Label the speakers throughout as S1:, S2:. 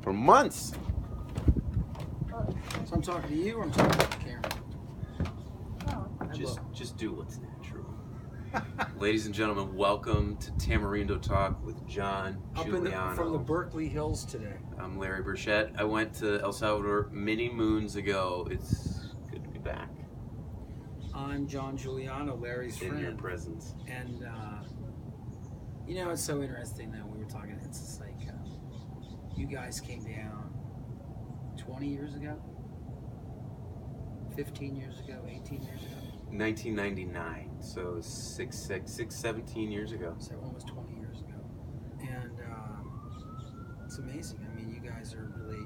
S1: For months.
S2: So I'm talking to you or I'm talking to the camera?
S1: Just do what's natural. Ladies and gentlemen, welcome to Tamarindo Talk with John Giuliano.
S2: From the Berkeley Hills today.
S1: I'm Larry Burchett. I went to El Salvador many moons ago. It's good to be back.
S2: I'm John Giuliano, Larry's friend.
S1: In your presence.
S2: And, you know, it's so interesting that we were talking, it's just like, you guys came down 20 years ago? 15 years ago? 18 years ago?
S1: 1999, so 17 years ago.
S2: So almost 20 years ago. And it's amazing. I mean, you guys are really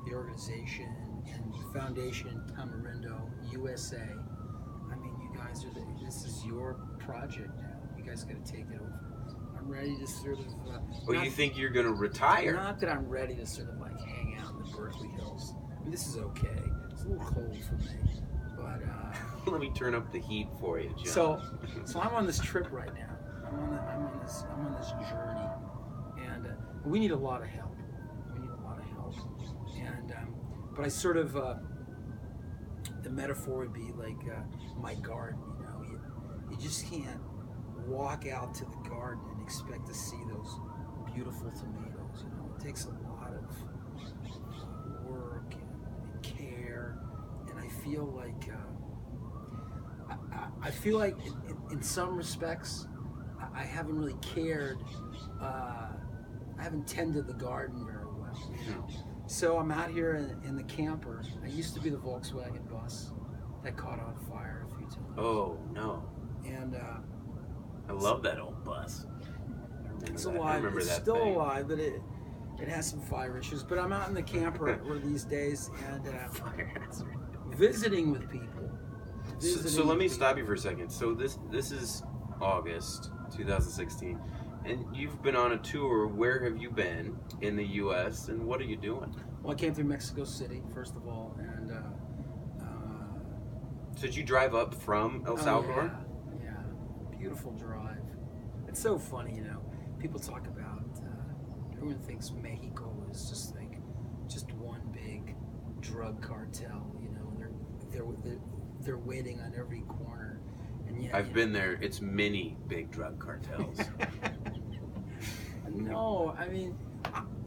S2: the organization and foundation Tamarindo, USA. I mean, you guys are, this is your project now. You guys got to take it over. I'm ready to sort of...
S1: you think you're going to retire?
S2: Not that I'm ready to sort of like hang out in the Berkeley Hills. I mean, this is okay. It's a little cold for me. But
S1: let me turn up the heat for you, John.
S2: So I'm on this trip right now. I'm on this journey, and we need a lot of help. And but I sort of the metaphor would be like my garden. You know, you just can't walk out to the garden and expect to see those beautiful tomatoes. You know, it takes a lot of work and care. And I feel like in some respects I haven't really cared. I haven't tended the garden very well. You know? So I'm out here in the camper. I used to be the Volkswagen bus that caught on fire a few times.
S1: Oh no!
S2: And
S1: I love that old bus.
S2: It's alive. It's still alive, but it has some fire issues. But I'm out in the camper these days and visiting with people.
S1: So let me stop you for a second. So this is August 2016, and you've been on a tour. Where have you been in the U.S. and what are you doing?
S2: Well, I came through Mexico City first of all, and
S1: so did you drive up from El Salvador?
S2: Yeah, beautiful drive. It's so funny, you know. People talk about everyone thinks Mexico is just one big drug cartel. You know, they're waiting on every corner. And yet,
S1: I've been there. It's many big drug cartels.
S2: No, I mean,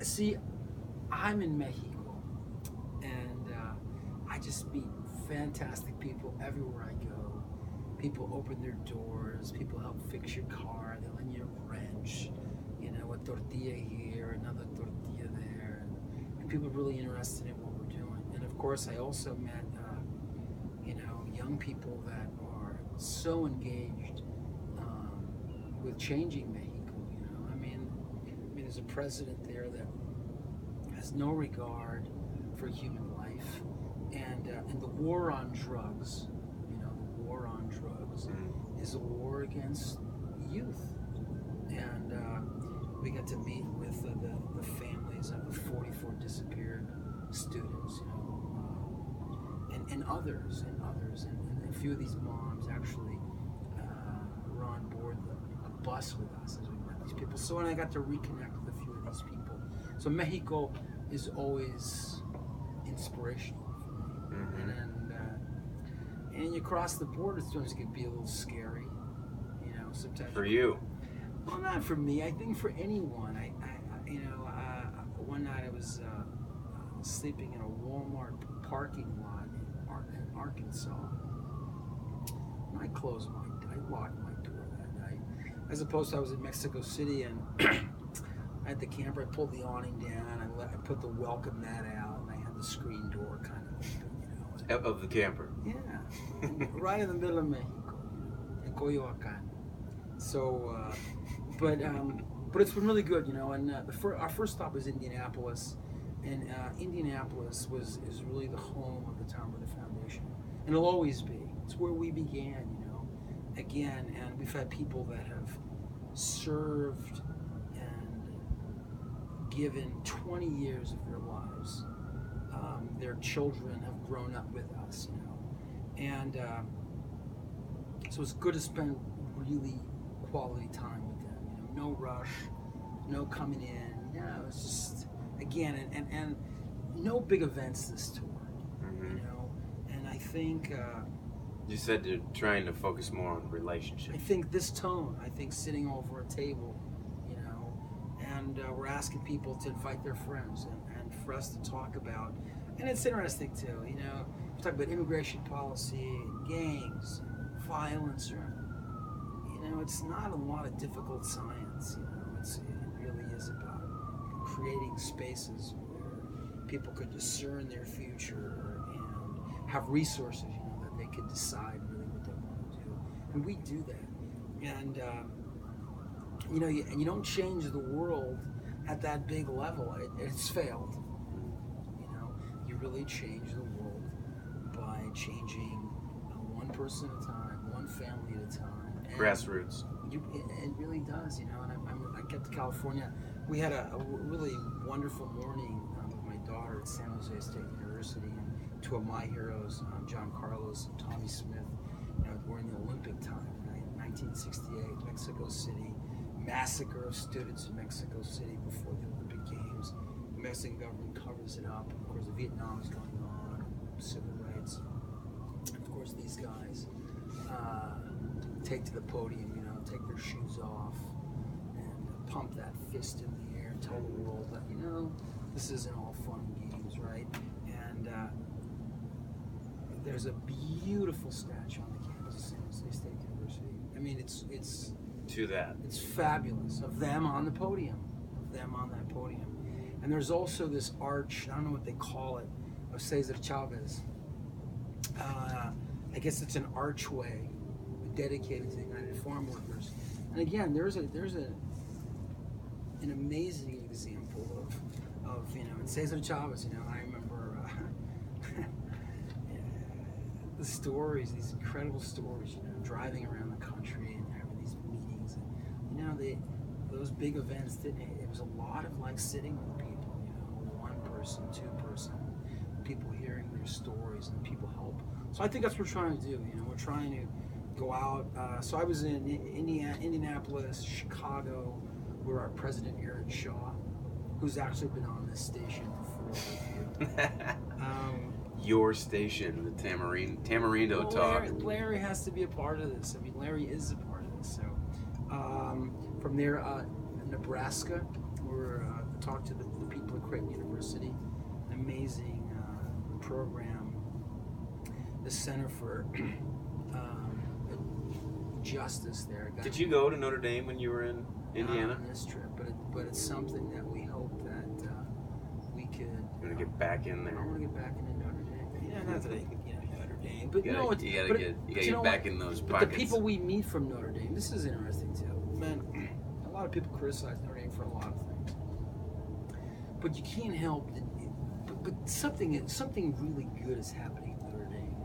S2: see, I'm in Mexico, and I just meet fantastic people everywhere I go. People open their doors. People help fix your car. They lend you a wrench. You know, a tortilla here, another tortilla there, and people are really interested in what we're doing. And of course, I also met, young people that are so engaged with changing Mexico. You know, I mean, there's a president there that has no regard for human life, and the war on drugs. You know, the war on drugs is a war against youth, and we got to meet with the families of the 44 disappeared students. You know. And others, and a few of these moms actually were on board a bus with us as we met these people. So when I got to reconnect with a few of these people, so Mexico is always inspirational for me. Mm-hmm. And you cross the border, sometimes it can be a little scary, you know. Sometimes
S1: for you.
S2: Well, not for me. I think for anyone. One night I was sleeping in a Walmart parking lot in Arkansas. And I locked my door that night. As opposed to I was in Mexico City and I had the camper, I pulled the awning down, I put the welcome mat out, and I had the screen door kind of open, you know.
S1: Of the camper?
S2: Yeah. Right in the middle of Mexico, in Coyoacán. So, but it's been really good, you know, and our first stop was Indianapolis. And Indianapolis is really the home of the Tamarindo Foundation. And it'll always be. It's where we began, you know, again. And we've had people that have served and given 20 years of their lives. Their children have grown up with us, you know. And so it's good to spend really quality time with them. You know, no rush, no coming in. No, it's just... again, and no big events this tour,
S1: Mm-hmm.
S2: you know. And I think
S1: You said you're trying to focus more on relationships.
S2: this tone, I think sitting over a table, you know, and we're asking people to invite their friends and for us to talk about, and it's interesting too, you know, we talk about immigration policy, and gangs, and violence, or, you know, it's not a lot of difficult science, you know, it really is about creating spaces where people could discern their future and have resources, you know, that they could decide really what they want to do. And we do that. And, you know, you don't change the world at that big level. It's failed. You know, you really change the world by changing one person at a time, one family at a time. And
S1: Grassroots.
S2: it really does, you know. And I get to California. We had a really wonderful morning with my daughter at San Jose State University, and two of my heroes, John Carlos and Tommy Smith, you know, were in the Olympic time, right? 1968, Mexico City, massacre of students in Mexico City before the Olympic Games. The Mexican government covers it up. Of course, Vietnam is going on, civil rights. And of course, these guys take to the podium, you know, take their shoes off and pump that fist in the air and tell the world that, you know, this isn't all fun and games, right? And there's a beautiful statue on the campus of San Jose State University. I mean, it's
S1: To that.
S2: it's fabulous, of them on the podium, of them on that podium. And there's also this arch, I don't know what they call it, of Cesar Chavez. I guess it's an archway dedicated to the United Farm Workers. And again, there's an amazing example of you know, and Cesar Chavez, you know, I remember the stories, these incredible stories, you know, driving around the country and having these meetings, and you know, those big events didn't, it was a lot of like sitting with people, you know, one person, two person, people hearing their stories and people help. So I think that's what we're trying to do, you know, we're trying to go out. So I was in Indianapolis, Chicago, where our president Aaron Shaw, who's actually been on this station before with you.
S1: Your station, the Tamarindo
S2: Well,
S1: talk.
S2: Larry has to be a part of this. I mean, Larry is a part of this. So from there, Nebraska, where talked to the people at Creighton University, an amazing program. The Center for Justice there.
S1: Did you go to Notre Dame when you were in Indiana?
S2: Not on this trip, but it's something that we hope that we could.
S1: I'm gonna get back in there.
S2: I want to get back into Notre Dame. Yeah, not that I think Notre Dame, but
S1: You
S2: no,
S1: gotta get back in those
S2: But
S1: pockets.
S2: the people we meet from Notre Dame, this is interesting too. Man, a lot of people criticize Notre Dame for a lot of things, but you can't help. But something really good is happening at Notre Dame,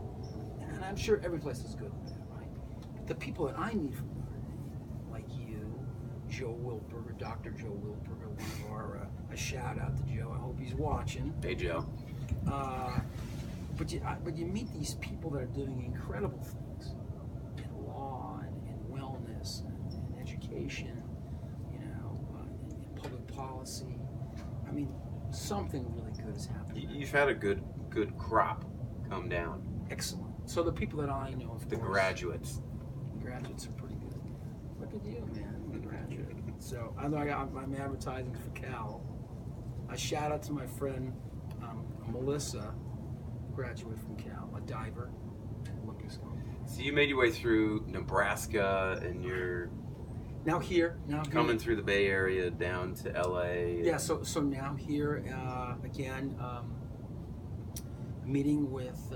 S2: and I'm sure every place is good with that, right? But the people that I meet from Notre Dame, like you, Joe Wiltberger, Dr. Joe Wiltberger, one of our, a shout out to Joe. I hope he's watching.
S1: Hey, Joe.
S2: But you meet these people that are doing incredible things in law and in wellness and in education, you know, in public policy. I mean, something really good is happening.
S1: You've had a good crop come down.
S2: Excellent. So the people that I know, of
S1: The
S2: course,
S1: graduates.
S2: graduates are pretty good. Look at you, man. I'm a graduate. So I'm advertising for Cal. A shout out to my friend Melissa, graduate from Cal, a diver, Olympic swimmer.
S1: So you made your way through Nebraska, and you're
S2: Now here.
S1: coming through the Bay Area down to LA.
S2: Yeah. So now here again, meeting with,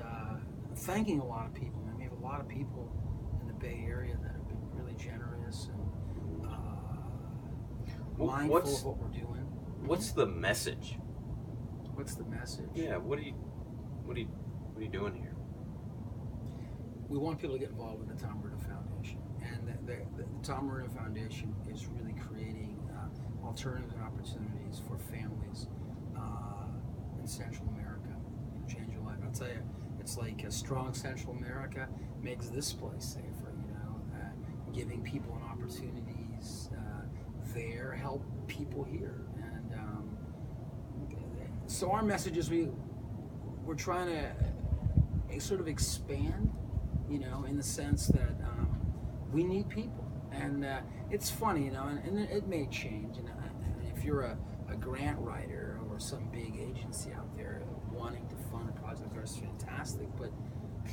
S2: thanking a lot of people. I mean, we have a lot of people in the Bay Area that have been really generous and mindful of what we're doing.
S1: What's the message?
S2: What's the message?
S1: Yeah. What are you doing here?
S2: We want people to get involved with the Tamarindo Foundation, and the Tamarindo Foundation is really creating alternatives and opportunities for families in Central America. Change your life. I'll tell you, it's like a strong Central America makes this place safer. You know, giving people an opportunities there help people here, and So our message is we're trying to sort of expand, you know, in the sense that we need people, and it's funny, you know, and it may change. And if you're a grant writer or some big agency out there wanting to fund a project, that's fantastic. But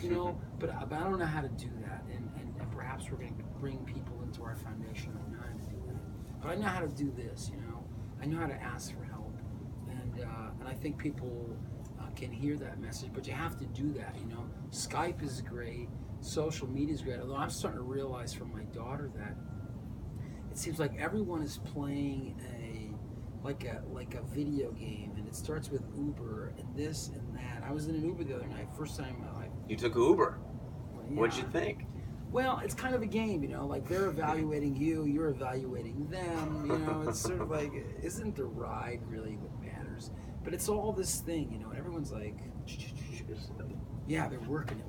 S2: you know, but I don't know how to do that, and perhaps we're going to bring people into our foundation that know how to do that. But I know how to do this, you know. I know how to ask for help, and I think people can hear that message. But you have to do that, you know. Skype is great, social media is great. Although I'm starting to realize from my daughter that it seems like everyone is playing like a video game, and it starts with Uber and this and that. I was in an Uber the other night, first time in my life.
S1: You took Uber.
S2: Well, yeah.
S1: What'd you think?
S2: Well, it's kind of a game, you know, like they're evaluating you, you're evaluating them, you know, it's sort of like, isn't the ride really what matters? But it's all this thing, you know, and everyone's like, yeah, they're working it.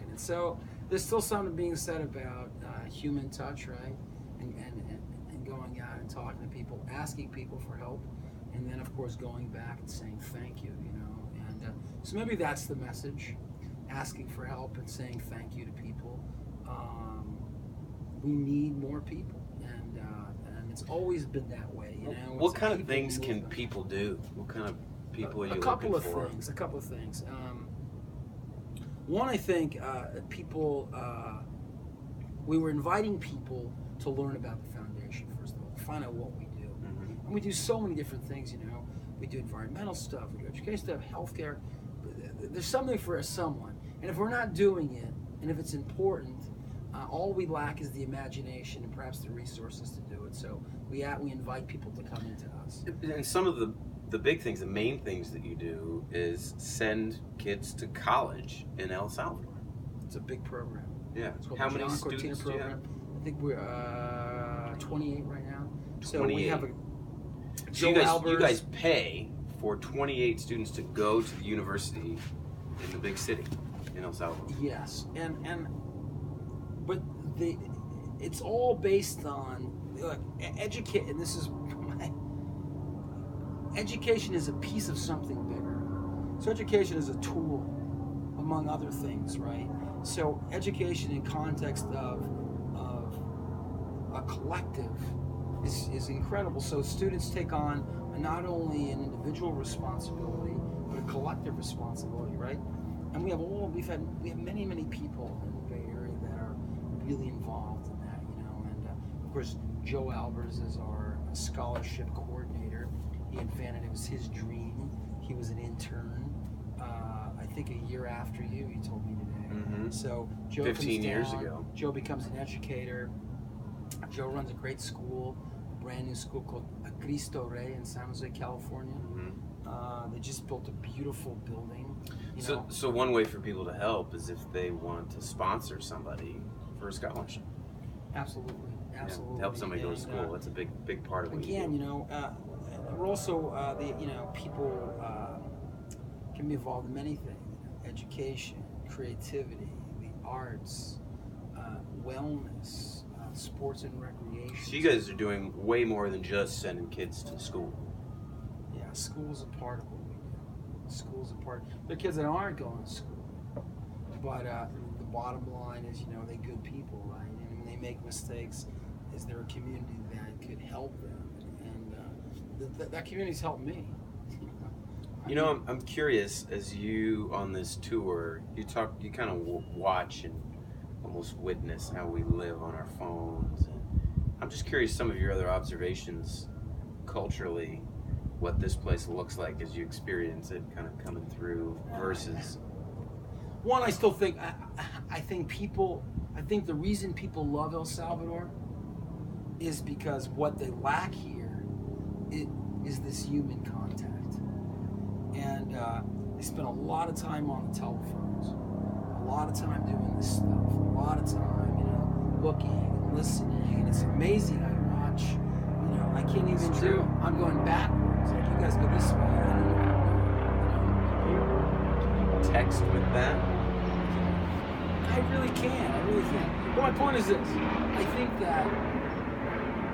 S2: And so there's still something being said about human touch, right? And going out and talking to people, asking people for help, and then of course going back and saying thank you, you know. And so maybe that's the message, asking for help and saying thank you to people. We need more people, and it's always been that way, you know.
S1: What kind of things can people do? What kind of people are you looking for?
S2: A couple of things. One, I think people. We were inviting people to learn about the foundation first of all, find out what we do, and we do so many different things. You know, we do environmental stuff, we do education stuff, healthcare. There's something for someone, and if we're not doing it, and if it's important, all we lack is the imagination and perhaps the resources to do it. So we invite people to come into us.
S1: And some of the big things, the main things that you do is send kids to college in El Salvador.
S2: It's a big program.
S1: Yeah.
S2: It's called
S1: How
S2: the
S1: many
S2: John
S1: students
S2: Cortina
S1: do you
S2: program. I think we're 28 right now. So
S1: 28.
S2: we have a
S1: So you guys pay for 28 students to go to the university in the big city in El Salvador.
S2: Yes, but it's all based on educate, and this is education is a piece of something bigger. So education is a tool, among other things, right? So education in context of a collective is incredible. So students take on not only an individual responsibility, but a collective responsibility, right? And we have many people in the Bay Area that are really involved in that, you know. And of course, Joe Albers is our scholarship coordinator. He invented it was his dream. He was an intern. I think a year after you, he told me today. So Joe
S1: 15 years
S2: comes down,
S1: ago.
S2: Joe becomes an educator. Joe runs a great school, a brand new school called Cristo Rey in San Jose, California. They just built a beautiful building.
S1: So one way for people to help is if they want to sponsor somebody for a scholarship.
S2: Absolutely.
S1: Yeah, to help somebody go to school. That's a big part of what you do.
S2: Again, you know, we're also people can be involved in many things: education, creativity, the arts, wellness, sports and recreation.
S1: So you guys are doing way more than just sending kids to school.
S2: Yeah, school's a part of what we do. School's a part. There are kids that aren't going to school, but the bottom line is, you know, they're good people, right? And when they make mistakes, is there a community that could help them? And that community's helped me.
S1: You know, I'm curious, as you on this tour, you kind of watch and almost witness how we live on our phones. And I'm just curious some of your other observations culturally, what this place looks like as you experience it kind of coming through versus...
S2: One, I still think, I think the reason people love El Salvador is because what they lack here is this human contact. And they spend a lot of time on the telephones, a lot of time doing this stuff, a lot of time, you know, looking and listening, and it's amazing. I watch, you know, I can't even do it. I'm going backwards. Like, you guys go this way. I don't know what I'm doing.
S1: Can you text with that?
S2: I really can. But my point is this: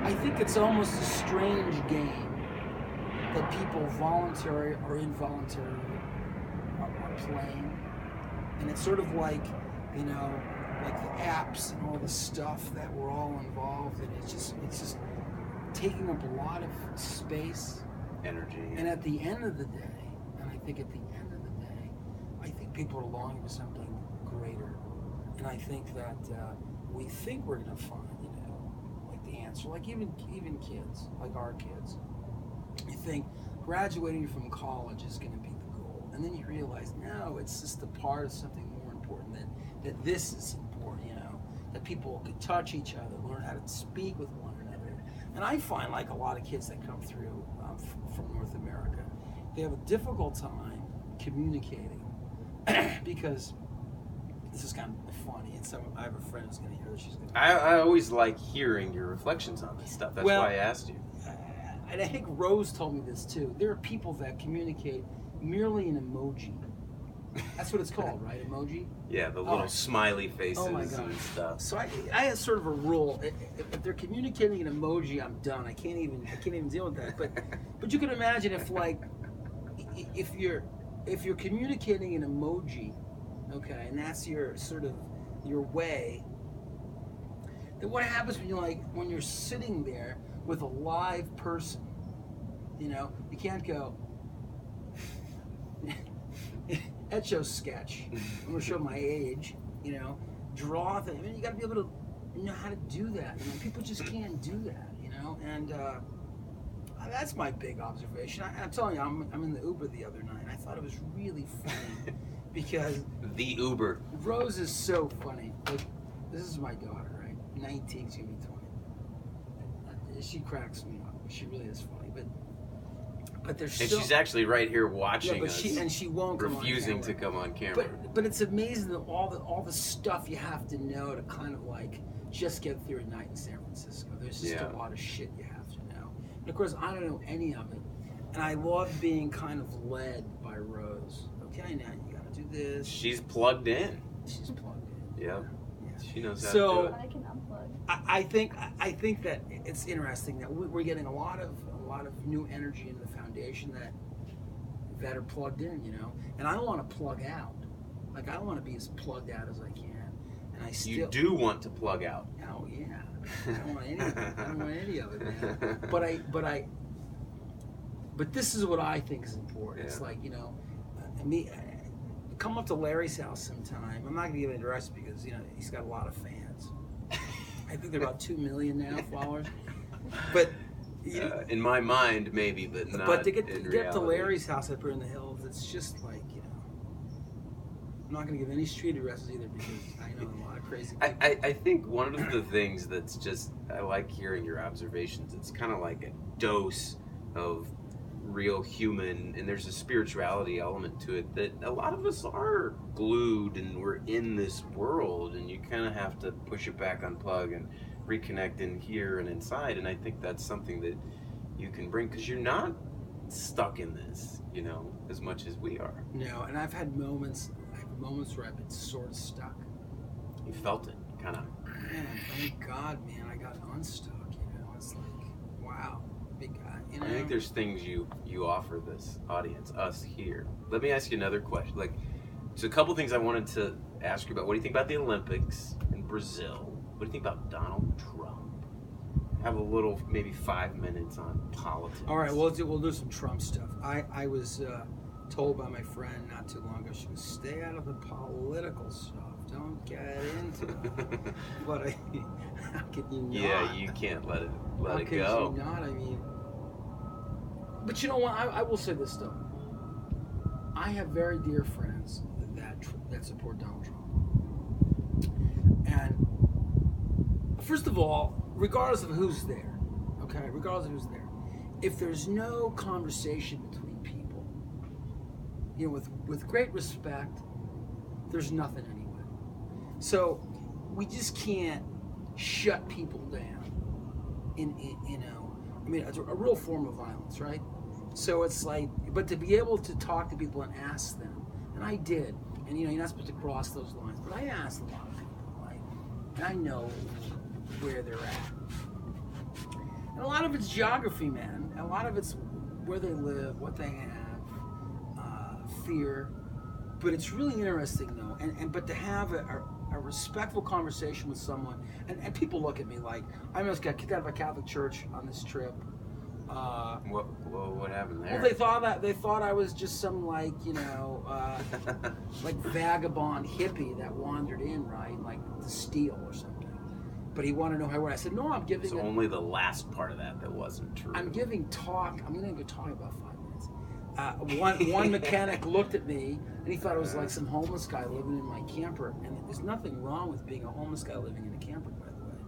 S2: I think it's almost a strange game that people voluntary or involuntarily are playing. And it's sort of like, you know, like the apps and all the stuff that we're all involved in. It's just taking up a lot of space.
S1: Energy.
S2: And at the end of the day, and I think at the end of the day, I think people are longing for something greater. And I think that we think we're going to find, you know, like the answer. Like even kids, like our kids. You think graduating from college is going to be the goal. And then you realize, no, it's just a part of something more important, that this is important, you know, that people could touch each other, learn how to speak with one another. And I find like a lot of kids that come through from North America, they have a difficult time communicating because this is kind of funny. And so I have a friend who's going to hear this. She's going to.
S1: I always like hearing your reflections on this stuff. That's why I asked you.
S2: And I think Rose told me this too. There are people that communicate merely in emoji. That's what it's called, right? Emoji?
S1: Yeah, the little smiley faces and stuff.
S2: So I have sort of a rule. If they're communicating in emoji, I'm done. I can't even deal with that. But you can imagine if you're communicating in emoji, okay, and that's your sort of your way. Then what happens when you're sitting there with a live person? You know, you can't go. Etcho sketch. I'm gonna show my age. You know, draw things. I mean, you got to be able to know how to do that. You know, people just can't do that. You know, and that's my big observation. I'm telling you, I'm in the Uber the other night. I thought it was really funny because
S1: the Uber.
S2: Rose is so funny. Like, this is my daughter, right? 19, she's gonna be 20. She cracks me up. She really is funny, but there's
S1: and
S2: still,
S1: she's actually right here watching
S2: but
S1: us.
S2: she won't
S1: refusing to come on camera.
S2: But it's amazing that all the stuff you have to know to kind of like just get through a night in San Francisco. There's just a lot of shit you have to know. And of course, I don't know any of it, and I love being kind of led by Rose. Okay, now you got to do this.
S1: She's plugged in.
S2: She's plugged in.
S1: Yep. Yeah. She knows how to do it.
S3: I can unplug.
S2: I think that it's interesting that we're getting a lot of new energy in the foundation that are plugged in, you know. And I want to plug out. Like, I want to be as plugged out as I can. And I still.
S1: You do want to plug out.
S2: Oh yeah. I don't want any of it. I don't want any of it, man. But this is what I think is important. Yeah. It's like, you know, come up to Larry's house sometime. I'm not gonna give an address because, you know, he's got a lot of fans. I think they're about 2 million now followers. But
S1: in my mind, maybe, but not.
S2: But to get
S1: reality.
S2: to Larry's house up here in the hills, it's just like, you know. I'm not going to give any street addresses either because I know a lot of crazy people.
S1: I think one of the things that's just, I like hearing your observations. It's kind of like a dose of real human, and there's a spirituality element to it that a lot of us are glued and we're in this world, and you kind of have to push it back, unplug, and reconnect in here and inside. And I think that's something that you can bring because you're not stuck in this, you know, as much as we are.
S2: No, and I've had moments where I've been sort of stuck.
S1: You felt it, kind of.
S2: Man, thank God, man, I got unstuck. You know, it's like, wow, big guy. You know?
S1: I think there's things you offer this audience, us here. Let me ask you another question. Like, so a couple things I wanted to ask you about. What do you think about the Olympics in Brazil? What do you think about Donald Trump? Have a little, maybe 5 minutes on politics.
S2: All right, we'll do some Trump stuff. I was told by my friend not too long ago, she was stay out of the political stuff. Don't get into it. But how can you not?
S1: Yeah, you can't let it go.
S2: How can you not? I mean, but you know what? I will say this though. I have very dear friends that support Donald Trump, and first of all, regardless of who's there, okay, if there's no conversation between people, you know, with great respect, there's nothing anyway. So we just can't shut people down. You know, I mean, it's a real form of violence, right? So it's like, but to be able to talk to people and ask them, and I did, and you know, you're not supposed to cross those lines, but I asked a lot of people, like, and I know where they're at. And a lot of it's geography, man. A lot of it's where they live, what they have, fear. But it's really interesting though, but to have a respectful conversation with someone, and people look at me like I almost got kicked out of a Catholic church on this trip.
S1: What happened there?
S2: Well, they thought I was just some like like vagabond hippie that wandered in, right, like to steal or something. But he wanted to know how I went. I said, no, I'm giving.
S1: So only the last part of that wasn't true.
S2: I'm giving talk. I'm going to go talk about 5 minutes. One mechanic looked at me and he thought I was like some homeless guy living in my camper. And there's nothing wrong with being a homeless guy living in a camper, by the way.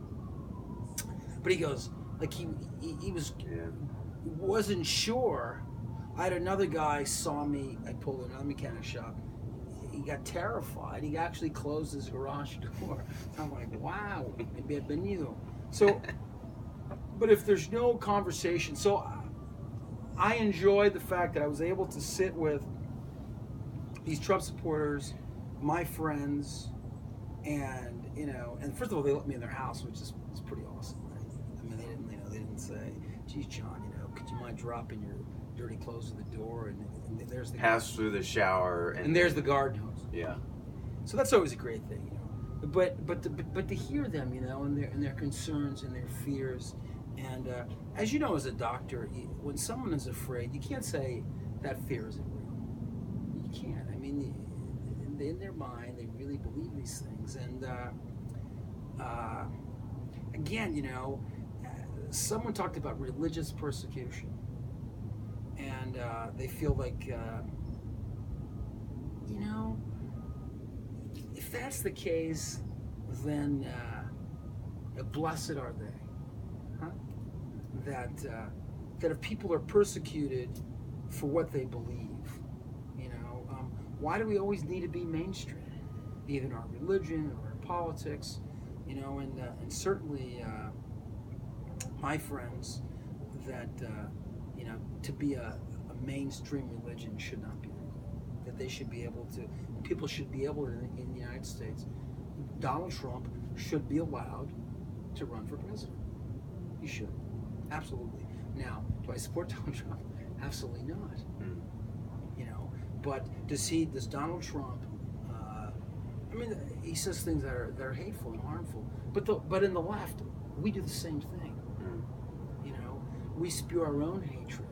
S2: But he goes, like he wasn't sure. I had another guy saw me. I pulled in another mechanic shop. He got terrified. He actually closed his garage door. I'm like, wow, bienvenido. So, but if there's no conversation, so I enjoyed the fact that I was able to sit with these Trump supporters, my friends, and and first of all, they let me in their house, which is pretty awesome. Right? I mean, they didn't say, "Geez, John, could you mind dropping your dirty clothes at the door?" And there's the
S1: pass through the shower,
S2: and there's the garden hose.
S1: Yeah.
S2: So that's always a great thing, But to hear them, and their concerns and their fears, and as you know, as a doctor, when someone is afraid, you can't say that fear isn't real. You can't. I mean, in their mind, they really believe these things, and again, someone talked about religious persecution, and they feel like, if that's the case, then blessed are they, huh? That if people are persecuted for what they believe, why do we always need to be mainstream, either in our religion or in politics, and certainly my friends that to be a mainstream religion should not be legal. That they should be able to, people should be able to, in the United States, Donald Trump should be allowed to run for president. He should, absolutely. Now, do I support Donald Trump? Absolutely not. But does Donald Trump? I mean, he says things that are hateful and harmful. But in the left, we do the same thing. We spew our own hatred,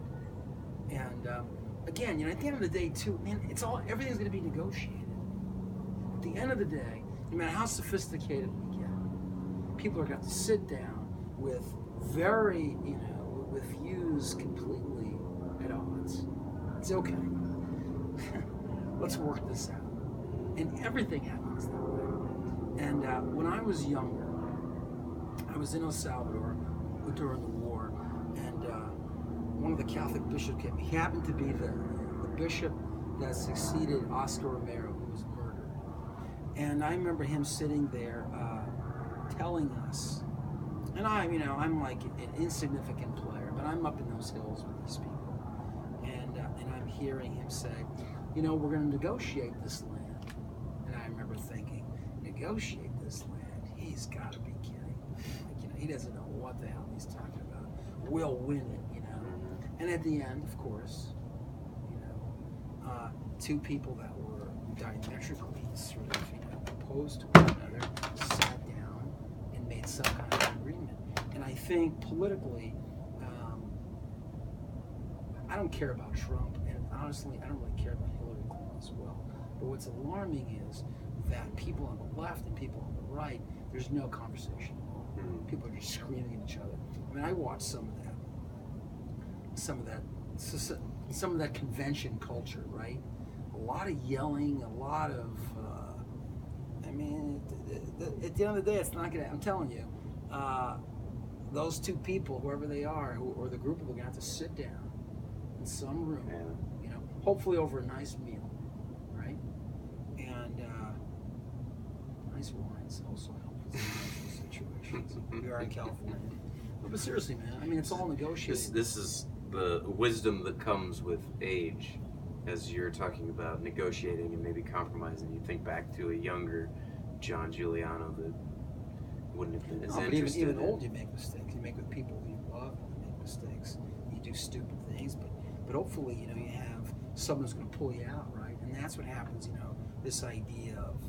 S2: and again, at the end of the day, too, man, everything's going to be negotiated. At the end of the day, no matter how sophisticated we get, people are going to have to sit down with with views completely at odds. It's okay. Let's work this out. And everything happens that way. And when I was younger, I was in El Salvador during the war, and one of the Catholic bishops came. He happened to be the bishop that succeeded Oscar Romero, who was murdered. And I remember him sitting there telling us, and I'm like an insignificant player, but I'm up in those hills with these people, and I'm hearing him say, we're going to negotiate this land. And I remember thinking, negotiate this land? He's got to be kidding. He doesn't know what the hell he's talking about. We'll win it, And at the end, of course, two people that were diametrically sort of opposed to one another sat down and made some kind of agreement. And I think politically, I don't care about Trump, and honestly, I don't really care about Hillary Clinton as well. But what's alarming is that people on the left and people on the right, there's no conversation at all. People are just screaming at each other. I mean, I watched some of that convention culture, right? A lot of yelling, a lot of, at the end of the day, it's not gonna, I'm telling you, those two people, whoever they are, or the group of them, are gonna have to sit down in some room, hopefully over a nice meal, right? And nice wines also help with some situations. We are in California. But seriously, man, it's all negotiated.
S1: This is the wisdom that comes with age, as you're talking about negotiating and maybe compromising. You think back to a younger John Giuliano that wouldn't have been as interested.
S2: Even old, you make mistakes. You make with people who you love, you make mistakes. You do stupid things, but but hopefully, you have someone who's going to pull you out, right? And that's what happens, this idea of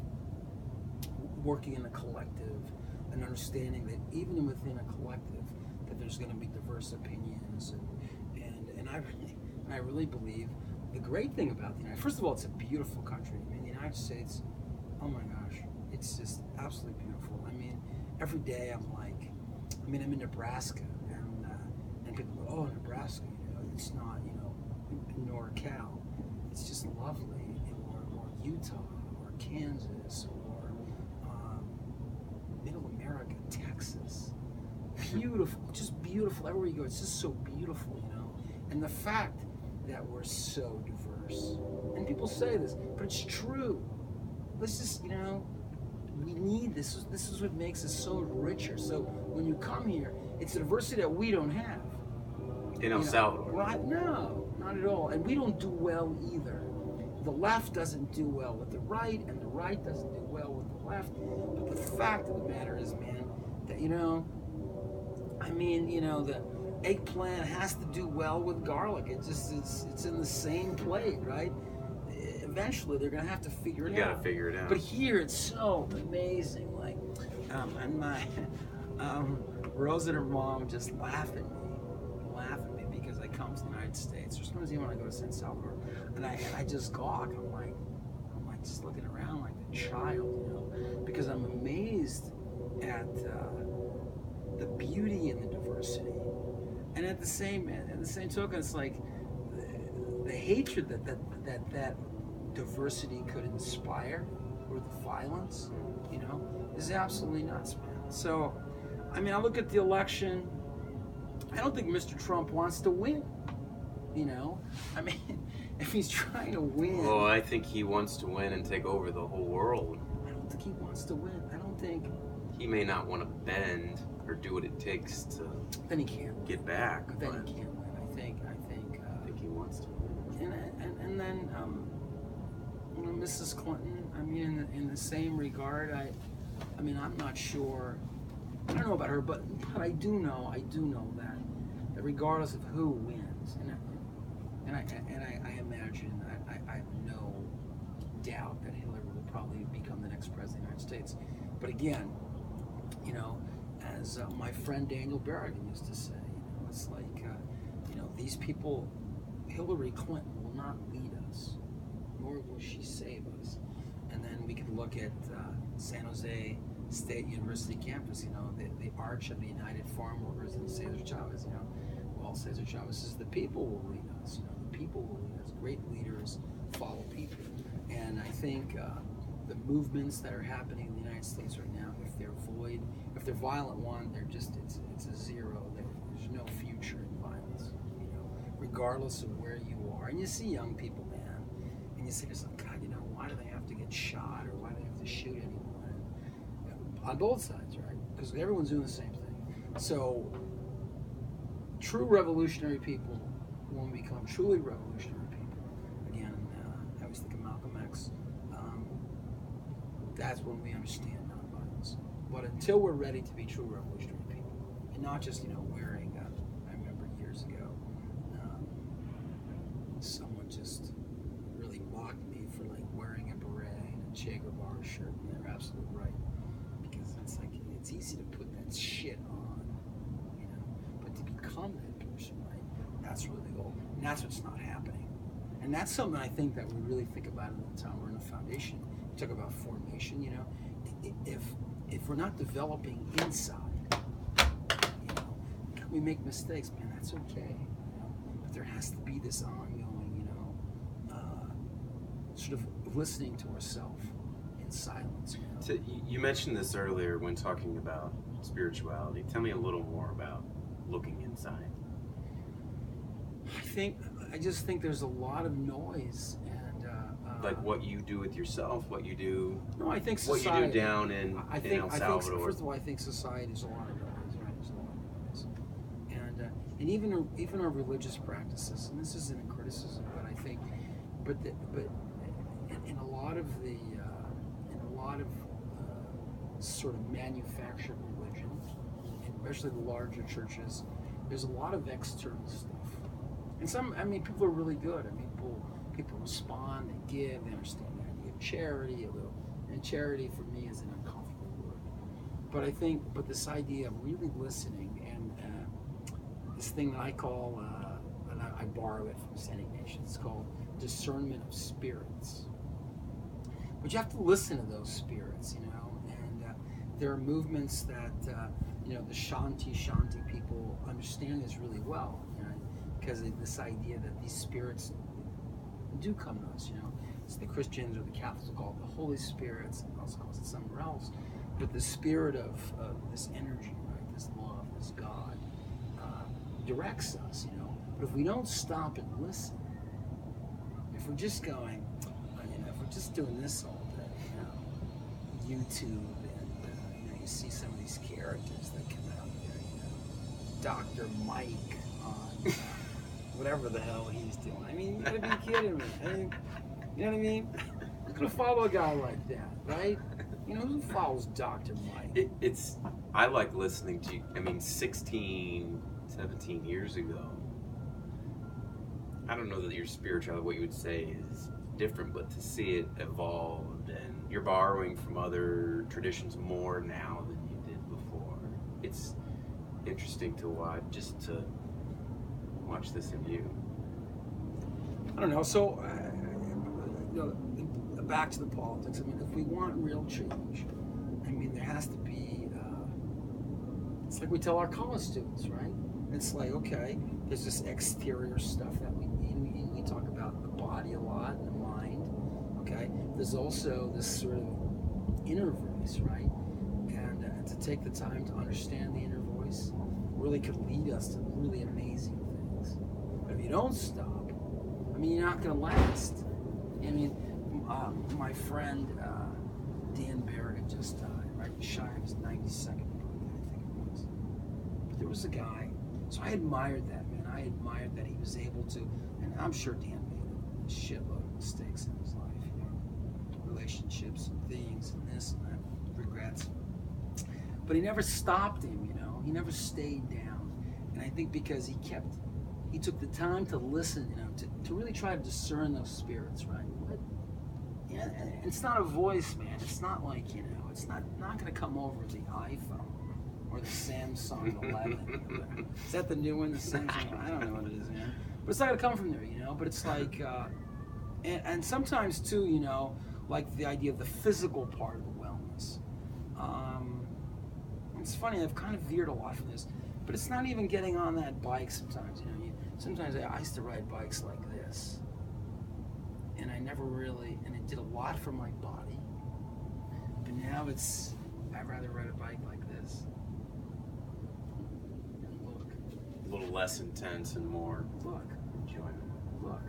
S2: working in a collective and understanding that even within a collective, that there's going to be diverse opinions, and I really believe the great thing about the United, first of all, it's a beautiful country. I mean, the United States, oh my gosh, it's just absolutely beautiful. I mean, every day I'm like, I'm in Nebraska, and people go, oh, Nebraska, it's not, NorCal. It's just lovely, or Utah, or Kansas, or Middle America, Texas. Beautiful, just beautiful. Everywhere you go, it's just so beautiful, And the fact that we're so diverse, and people say this, but it's true. Let's just, we need this. This is what makes us so richer. So when you come here, it's a diversity that we don't have.
S1: In El Salvador.
S2: Right? No, not at all. And we don't do well either. The left doesn't do well with the right, and the right doesn't do well with the left. But the fact of the matter is, man, that, the eggplant has to do well with garlic. It's in the same plate, right? Eventually, they're gonna have to figure it out.
S1: You gotta figure it out.
S2: But here, it's so amazing. Like, and my Rose and her mom just laugh at me because I come to the United States. Or sometimes even when I go to San Salvador, and I just gawk. I'm like just looking around like a child, because I'm amazed at the beauty and the diversity. And at the same token, it's like the hatred that diversity could inspire, or the violence, is absolutely nuts, man. So, I look at the election. I don't think Mr. Trump wants to win. If he's trying to win.
S1: Oh, I think he wants to win and take over the whole world.
S2: I don't think he wants to win. I don't think.
S1: He may not want to bend or do what it takes to.
S2: Then he can't
S1: get back.
S2: Then he can't win. I think
S1: he wants to win.
S2: And then Mrs. Clinton. In the same regard, I'm not sure. I don't know about her, but I do know that regardless of who wins, and I imagine I have no doubt that Hillary will probably become the next president of the United States. But again, as my friend Daniel Berrigan used to say, it's like, these people, Hillary Clinton will not lead us, nor will she save us. And then we can look at San Jose State University campus, the arch of the United Farm Workers and Cesar Chavez, Well, Cesar Chavez says the people will lead us, the people will lead us. Great leaders follow people. And I think the movements that are happening in the United States right now, if they're violent, it's a zero. There's no future in violence, regardless of where you are. And you see young people, man, and you say to yourself, God, why do they have to get shot, or why do they have to shoot anyone? On both sides, right? Because everyone's doing the same thing. So, true revolutionary people, when we become truly revolutionary people, again, I always think of Malcolm X, that's when we understand nonviolence. But until we're ready to be true revolutionary people, and not just, wearing, I remember years ago, someone just really mocked me for wearing a beret and a Che Guevara shirt, and they're absolutely right. Because it's like, it's easy to put that shit on, but to become that person, right, that's really the goal. And that's what's not happening. And that's something I think that we really think about in the time we're in the foundation. We talk about formation, if we're not developing inside, we make mistakes, man, that's okay. But there has to be this ongoing, sort of listening to ourselves in silence.
S1: You mentioned this earlier when talking about spirituality. Tell me a little more about looking inside.
S2: I just think there's a lot of noise, and
S1: like what you do with yourself, what you do.
S2: No, I think society.
S1: What you do down in El Salvador.
S2: First of all, I think society is a lot of noise, right? There's a lot of noise, and even our religious practices. And this isn't a criticism, but I think, but in a lot of sort of manufactured religion, and especially the larger churches, there's a lot of external stuff. And some, I mean, people are really good. I mean, people respond, they give, they understand the idea of charity a little. And charity for me is an uncomfortable word. But I think, but this idea of really listening and this thing that I call, and I borrow it from St. Ignatius, it's called discernment of spirits. But you have to listen to those spirits, you know, and there are movements that, you know, the Shanti people understand this really well, you know, because of this idea that these spirits do come to us, you know. It's the Christians or the Catholics call it the Holy Spirit, someone else calls it somewhere else. But the spirit of this energy, right, this love, this God, directs us, you know. But if we don't stop and listen, if we're just going, you know, if we're just doing this all day, you know, YouTube, and you know, you see some of these characters that come out there, you know, Dr. Mike on whatever the hell he's doing. I mean, you gotta be kidding me. I mean, you know what I mean? Who's gonna follow a guy like that, right? You know, who follows Dr. Mike?
S1: I like listening to you. I mean, 16, 17 years ago, I don't know that your spirituality, what you would say, is different, but to see it evolved, and you're borrowing from other traditions more now than you did before. It's interesting to watch, just to watch this in you.
S2: I don't know. So, you know, back to the politics. I mean, if we want real change, I mean, there has to be. It's like we tell our college students, right? It's like, okay, there's this exterior stuff that we need. We talk about the body a lot and the mind. Okay, there's also this sort of inner voice, right? And to take the time to understand the inner voice really could lead us to really amazing things. But if you don't stop, I mean, you're not going to last. I mean, my friend Dan Bergen just died, right? Shy of his 92nd birthday, I think it was. But there was a guy, so I admired that man. I admired that he was able to, and I'm sure Dan made a shitload of mistakes in his life, you know, relationships and things and this and that, regrets. But he never stopped him, you know. He never stayed down. And I think because he took the time to listen, you know, to really try to discern those spirits, right? What, yeah, and it's not a voice, man. It's not like, you know, it's not going to come over the iPhone or the Samsung 11. Is that the new one, the Samsung? I don't know what it is, man. But it's not going to come from there, you know. But it's like, and sometimes too, you know, like the idea of the physical part of the wellness. It's funny, I've kind of veered a lot from this, but it's not even getting on that bike sometimes, you know. Sometimes I used to ride bikes like this, and I never really, and it did a lot for my body, but now I'd rather ride a bike like this. And look.
S1: A little less intense and more
S2: Look.
S1: enjoyment.
S2: Look.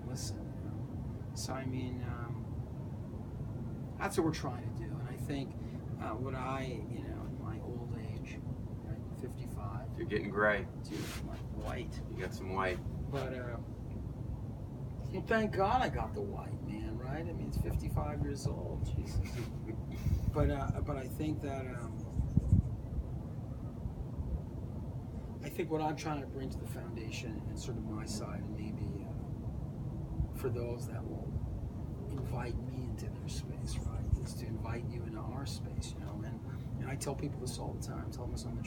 S2: Listen, you know. So, I mean, that's what we're trying to do, and I think what I, you know, in my old age, right, 55.
S1: You're getting gray.
S2: Dude, I'm like white.
S1: You got some white.
S2: But, well, thank God I got the white, man, right? I mean, it's 55 years old, Jesus. But I think that, I think what I'm trying to bring to the foundation and sort of my side, and maybe for those that will invite me into their space, right, is to invite you into our space, you know. And I tell people this all the time. Tell them this on the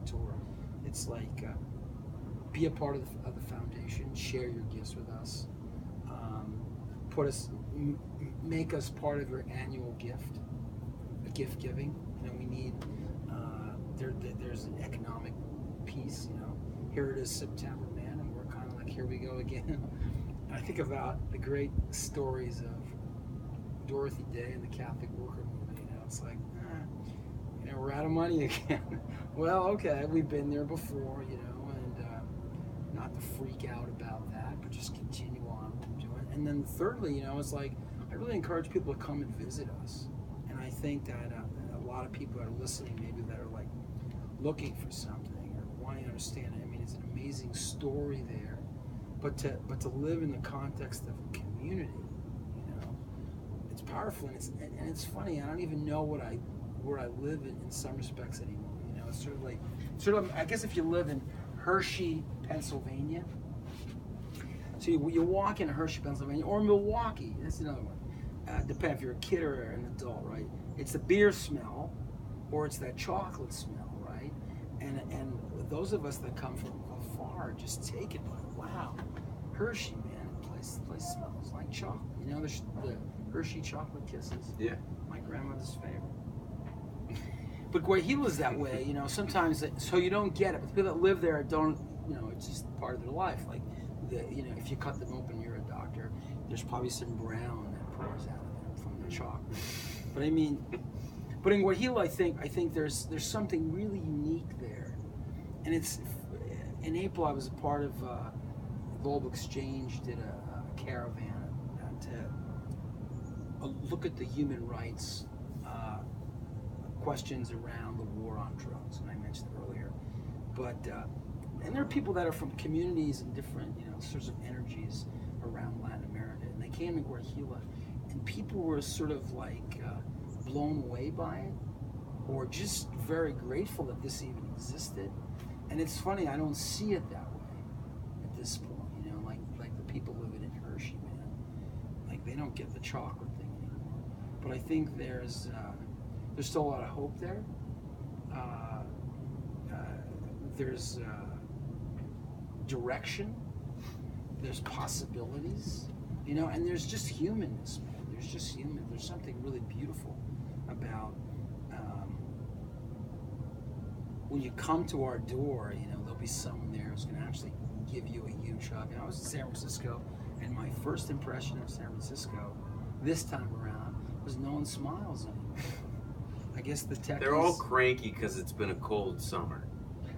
S2: tour. It's like, be a part of the foundation. Share your gifts with us. Make us part of your annual gift giving. You know, we need. There's an economic piece. You know, here it is September, man, and we're kind of like, here we go again. And I think about the great stories of Dorothy Day and the Catholic Worker Movement. You know, it's like, you know, we're out of money again. Well, okay, we've been there before, you know, and not to freak out about that, but just continue on what we're doing. And then thirdly, you know, it's like, I really encourage people to come and visit us. And I think that a lot of people that are listening, maybe that are like looking for something or wanting to understand it. I mean, it's an amazing story there, but to live in the context of a community, you know, it's powerful. And it's funny. I don't even know where I live in some respects anymore. You know, it's sort of I guess if you live in Hershey, Pennsylvania, So you walk into Hershey, Pennsylvania, or Milwaukee. That's another one. Depends if you're a kid or an adult, right? It's the beer smell, or it's that chocolate smell, right? And those of us that come from afar just take it like, wow, Hershey, man, the place smells like chocolate. You know, the Hershey chocolate kisses.
S1: Yeah.
S2: My grandmother's favorite. But Guahila's that way, you know. Sometimes, so you don't get it. But the people that live there don't, you know, it's just part of their life. Like, you know, if you cut them open, you're a doctor. There's probably some brown that pours out of them from the chocolate. But I mean, but in Guahila, I think there's something really unique there, and it's in April. I was a part of Global Exchange, did a caravan to look at the human rights questions around the war on drugs, and I mentioned it earlier. But and there are people that are from communities and different, you know, sorts of energies around Latin America, and they came to Guahila, and people were sort of like blown away by it, or just very grateful that this even existed. And it's funny, I don't see it that way at this point, you know, like the people living in Hershey, man. Like, they don't get the chocolate thing anymore. But I think there's still a lot of hope there. There's direction. There's possibilities, you know, and there's just humanness, man. There's just human. There's something really beautiful about when you come to our door. You know, there'll be someone there who's going to actually give you a huge hug. And I was in San Francisco, and my first impression of San Francisco this time around was no one smiles anymore. I guess the techies...
S1: They're all cranky because it's been a cold summer.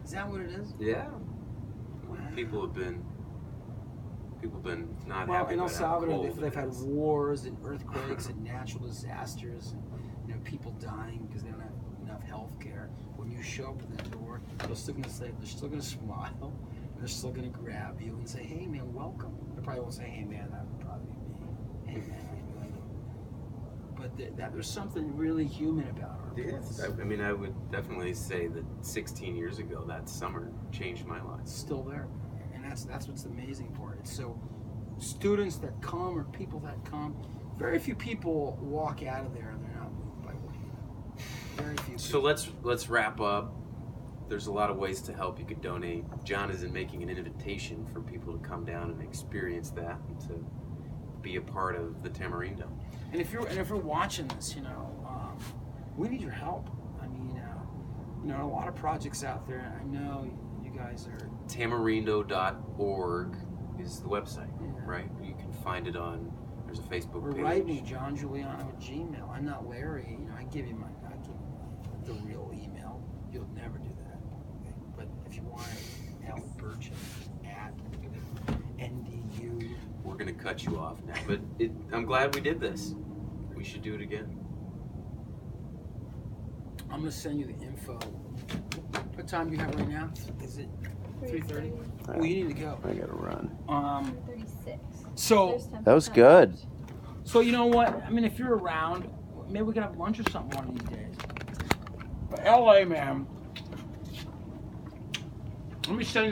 S2: Is that what it is?
S1: Yeah.
S2: Wow.
S1: People have been not
S2: well,
S1: happy
S2: in El
S1: about how
S2: Salvador,
S1: cold
S2: they've
S1: it
S2: had
S1: is.
S2: wars and earthquakes and natural disasters, and, you know, people dying because they don't have enough health care. When you show up at the door, they're still going to say, they're still going to smile, and they're still going to grab you and say, "Hey, man, welcome." They probably won't say, "Hey, man," that would probably be me. "Hey, man, how you doing?" But there's something really human about our place.
S1: Yes, I mean, I would definitely say that 16 years ago, that summer changed my life.
S2: It's still there, and that's what's the amazing part. It's so students that come or people that come, very few people walk out of there and they're not moved by Guahila. Very few.
S1: So let's wrap up. There's a lot of ways to help. You could donate. John is making an invitation for people to come down and experience that and to be a part of the Tamarindo.
S2: And if you're watching this, you know, we need your help. I mean, you know, a lot of projects out there. I know you guys are.
S1: Tamarindo.org is the website,
S2: Yeah.
S1: right? You can find it on. There's a Facebook
S2: Or
S1: page.
S2: write me, John Giuliano at Gmail. I'm not Larry. You know, I give you the real email. You'll never do that. But if you want it, Al Burchin at NDU.
S1: We're gonna cut you off now, but I'm glad we did this. We should do it again.
S2: I'm gonna send you the info. What time do you have right now? Is it 3:30? Oh, you need to go.
S3: I gotta run.
S4: 36.
S2: So
S3: That was good.
S2: So you know what? I mean, if you're around, maybe we can have lunch or something one of these days. But LA, man. Let me send you